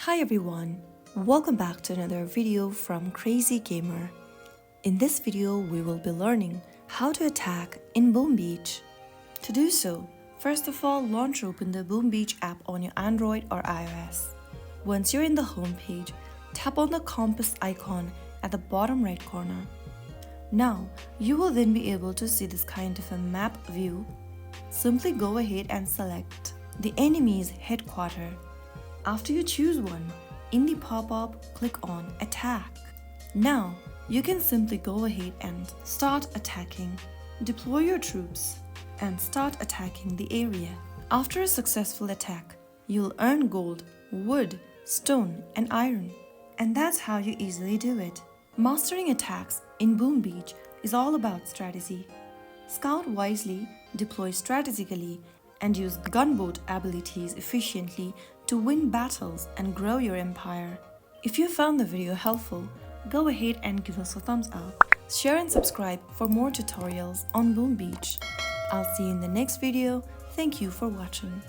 Hi everyone, welcome back to another video from Crazy Gamer. In this video, we will be learning how to attack in Boom Beach. To do so, first of all, launch open the Boom Beach app on your Android or iOS. Once you're in the home page, tap on the compass icon at the bottom right corner. Now, you will then be able to see this kind of a map view. Simply go ahead and select the enemy's headquarters. After you choose one, in the pop-up, click on Attack. Now, you can simply go ahead and start attacking. Deploy your troops and start attacking the area. After a successful attack, you'll earn gold, wood, stone, and iron. And that's how you easily do it. Mastering attacks in Boom Beach is all about strategy. Scout wisely, deploy strategically, and use gunboat abilities efficiently to win battles and grow your empire. If you found the video helpful, go ahead and give us a thumbs up, share and subscribe for more tutorials on Boom Beach. I'll see you in the next video. Thank you for watching.